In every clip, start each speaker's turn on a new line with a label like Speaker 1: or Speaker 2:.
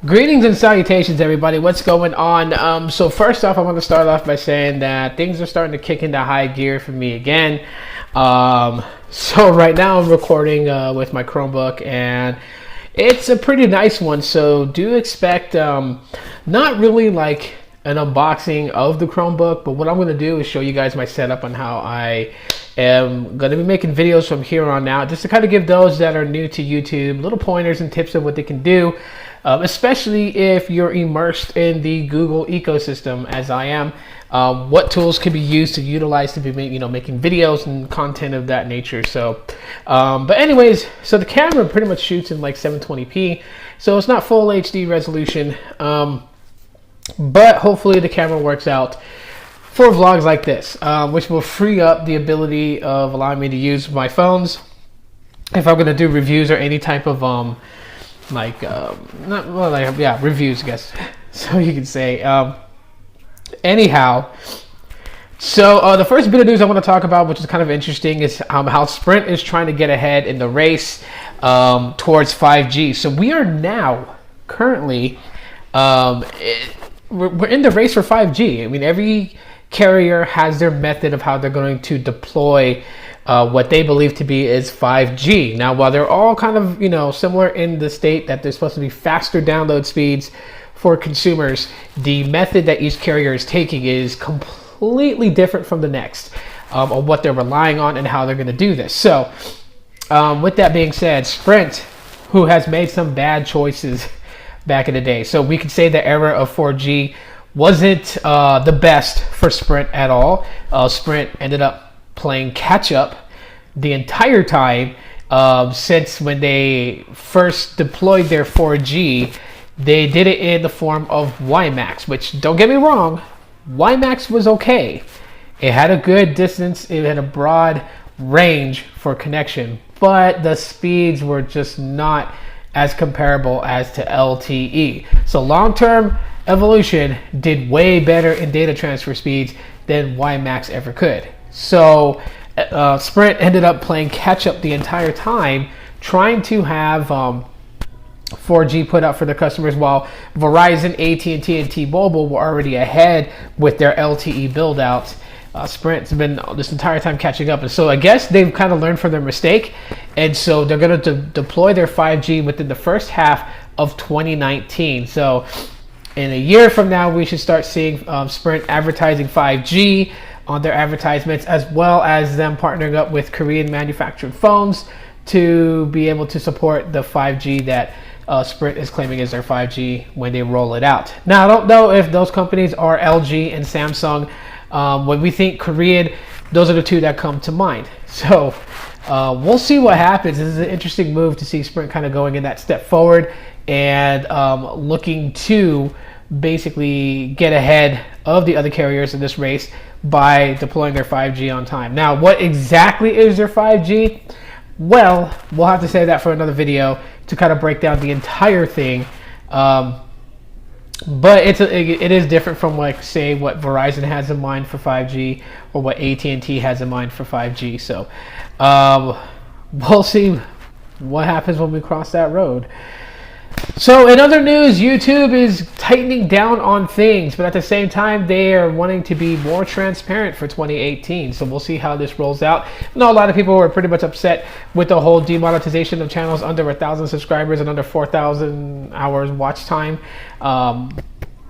Speaker 1: Greetings and salutations, everybody. What's going on? So first off, I want to start off by saying that things are starting to kick into high gear for me again. So right now I'm recording with my Chromebook, and it's a pretty nice one. So do expect not really like an unboxing of the Chromebook, but what I'm going to do is show you guys my setup on how I am going to be making videos from here on out, just to kind of give those that are new to YouTube little pointers and tips of what they can do. Especially if you're immersed in the Google ecosystem, as I am, what tools can be used to utilize to be making videos and content of that nature. So, but anyways, so the camera pretty much shoots in like 720p, so it's not full HD resolution, but hopefully the camera works out for vlogs like this, which will free up the ability of allowing me to use my phones if I'm going to do reviews or any type of reviews, I guess, so you can say. Anyhow, so the first bit of news I want to talk about, which is kind of interesting, is how Sprint is trying to get ahead in the race towards 5G. So we are now currently we're in the race for 5G. I mean, every carrier has their method of how they're going to deploy what they believe to be is 5G. Now, while they're all kind of, similar in the state that there's supposed to be faster download speeds for consumers, the method that each carrier is taking is completely different from the next on what they're relying on and how they're going to do this. So, with that being said, Sprint, who has made some bad choices back in the day, so we could say the era of 4G wasn't the best for Sprint at all. Sprint ended up playing catch up the entire time since when they first deployed their 4G. They did it in the form of WiMAX, which, don't get me wrong, WiMAX was okay. It had a good distance, it had a broad range for connection, but the speeds were just not as comparable as to LTE. So long-term evolution did way better in data transfer speeds than WiMAX ever could. So Sprint ended up playing catch up the entire time, trying to have 4G put out for their customers, while Verizon, AT&T, and T-Mobile were already ahead with their LTE build out. Sprint's been this entire time catching up, and so I guess they've kind of learned from their mistake, and so they're going to deploy their 5G within the first half of 2019. So in a year from now, we should start seeing Sprint advertising 5G on their advertisements, as well as them partnering up with Korean manufactured phones to be able to support the 5G that Sprint is claiming is their 5G when they roll it out. Now, I don't know if those companies are LG and Samsung. When we think Korean, those are the two that come to mind. So we'll see what happens. This is an interesting move to see Sprint kind of going in that step forward and looking to basically get ahead of the other carriers in this race by deploying their 5G on time. Now, what exactly is their 5G? Well, we'll have to save that for another video to kind of break down the entire thing. But it is different from, like, say, what Verizon has in mind for 5G or what AT&T has in mind for 5G. So we'll see what happens when we cross that road. So in other news, YouTube is tightening down on things, but at the same time, they are wanting to be more transparent for 2018. So we'll see how this rolls out. I know a lot of people were pretty much upset with the whole demonetization of channels under 1,000 subscribers and under 4,000 hours watch time.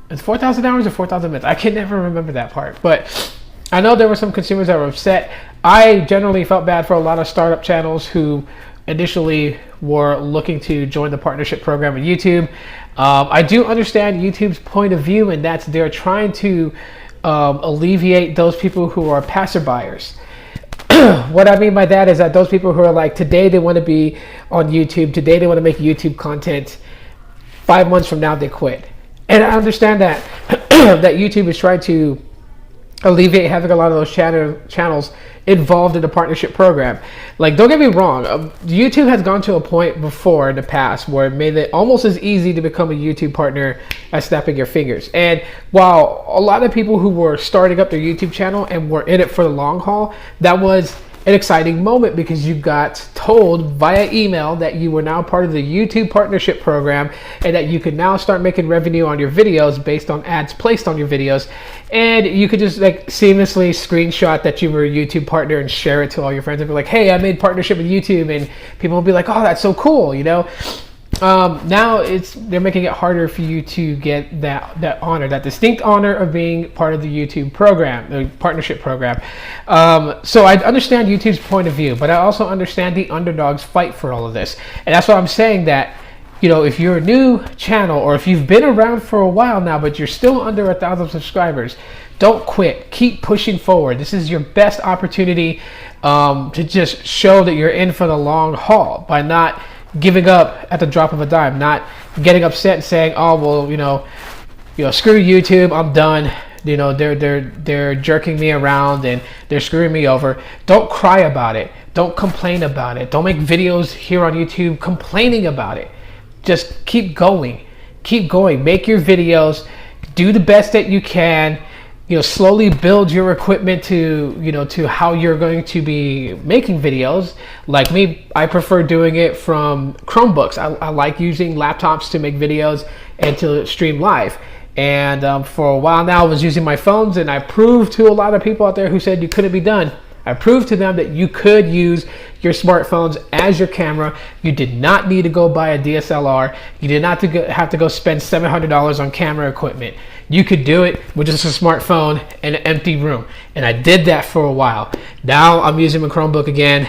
Speaker 1: It's 4,000 hours or 4,000 minutes. I can never remember that part, but I know there were some consumers that were upset. I generally felt bad for a lot of startup channels who initially were looking to join the partnership program with YouTube. I do understand YouTube's point of view, and that's they're trying to alleviate those people who are passerbyers. What I mean by that is that those people who are like, today they want to be on YouTube, today they want to make YouTube content, 5 months from now they quit. And I understand that that YouTube is trying to alleviate having a lot of those channels involved in the partnership program. Like, don't get me wrong, YouTube has gone to a point before in the past where it made it almost as easy to become a YouTube partner as snapping your fingers. And while a lot of people who were starting up their YouTube channel and were in it for the long haul, that was an exciting moment because you got told via email that you were now part of the YouTube partnership program and that you could now start making revenue on your videos based on ads placed on your videos. And you could just like seamlessly screenshot that you were a YouTube partner and share it to all your friends and be like, hey, I made partnership with YouTube, and people will be like, oh, that's so cool, you know. Now they're making it harder for you to get that honor, that distinct honor of being part of the YouTube program, the partnership program. So I understand YouTube's point of view, but I also understand the underdog's fight for all of this. And that's why I'm saying that, you know, if you're a new channel or if you've been around for a while now, but you're still under 1,000 subscribers, don't quit. Keep pushing forward. This is your best opportunity to just show that you're in for the long haul by not giving up at the drop of a dime, not getting upset and saying, oh, well, you know, screw YouTube, I'm done. You know, they're jerking me around and they're screwing me over. Don't cry about it. Don't complain about it. Don't make videos here on YouTube complaining about it. Just keep going. Keep going. Make your videos. Do the best that you can. You know, slowly build your equipment to, you know, to how you're going to be making videos. Like me, I prefer doing it from Chromebooks. I like using laptops to make videos and to stream live. And for a while now, I was using my phones, and I proved to a lot of people out there who said you couldn't be done. I proved to them that you could use your smartphones as your camera. You did not need to go buy a DSLR. You did not have to go spend $700 on camera equipment. You could do it with just a smartphone in an empty room. And I did that for a while. Now I'm using my Chromebook again.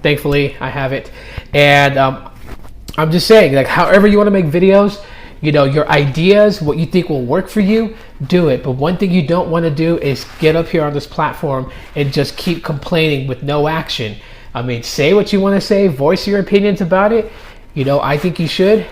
Speaker 1: Thankfully, I have it. And I'm just saying, like, however you want to make videos, you know, your ideas, what you think will work for you, do it. But one thing you don't want to do is get up here on this platform and just keep complaining with no action. I mean, say what you want to say, voice your opinions about it. You know, I think you should,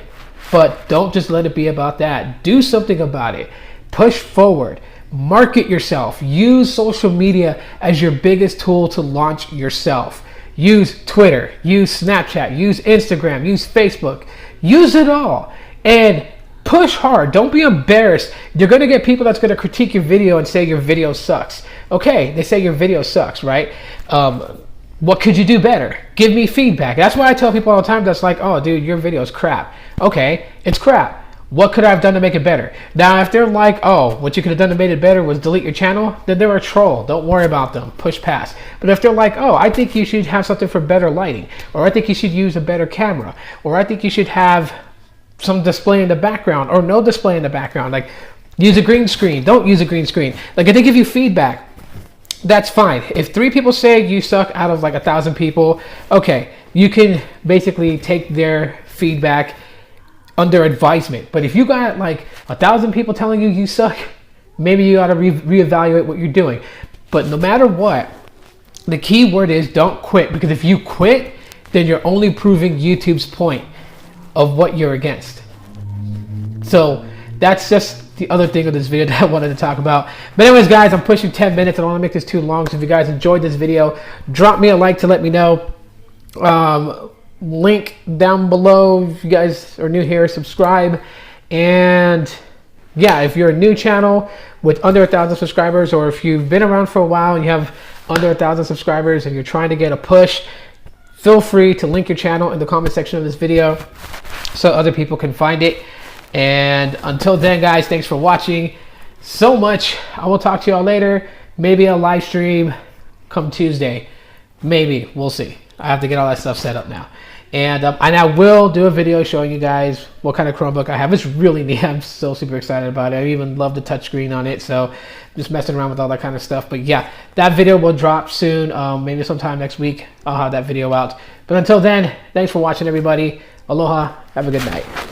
Speaker 1: but don't just let it be about that. Do something about it. Push forward. Market yourself. Use social media as your biggest tool to launch yourself. Use Twitter, use Snapchat, use Instagram, use Facebook. Use it all. And push hard. Don't be embarrassed. You're going to get people that's going to critique your video and say your video sucks. Okay, they say your video sucks, right? What could you do better? Give me feedback. That's why I tell people all the time that's like, oh, dude, your video is crap. Okay, it's crap. What could I have done to make it better? Now, if they're like, oh, what you could have done to make it better was delete your channel, then they're a troll. Don't worry about them. Push past. But if they're like, oh, I think you should have something for better lighting, or I think you should use a better camera, or I think you should have some display in the background or no display in the background, like use a green screen, don't use a green screen. Like, if they give you feedback, that's fine. If 3 people say you suck out of like 1,000 people, okay, you can basically take their feedback under advisement. But if you got like 1,000 people telling you suck, maybe you ought to reevaluate what you're doing. But no matter what, the key word is don't quit, because if you quit, then you're only proving YouTube's point of what you're against. So that's just the other thing of this video that I wanted to talk about. But anyways, guys, I'm pushing 10 minutes. I don't want to make this too long. So if you guys enjoyed this video, drop me a like to let me know. Link down below if you guys are new here, subscribe. And yeah, if you're a new channel with under 1,000 subscribers, or if you've been around for a while and you have under 1,000 subscribers and you're trying to get a push, feel free to link your channel in the comment section of this video so other people can find it. And until then, guys, thanks for watching so much. I will talk to y'all later. Maybe a live stream come Tuesday. Maybe. We'll see. I have to get all that stuff set up now. And I will do a video showing you guys what kind of Chromebook I have. It's really neat. I'm so super excited about it. I even love the touchscreen on it. So just messing around with all that kind of stuff. But yeah, that video will drop soon. Maybe sometime next week I'll have that video out. But until then, thanks for watching, everybody. Aloha. Have a good night.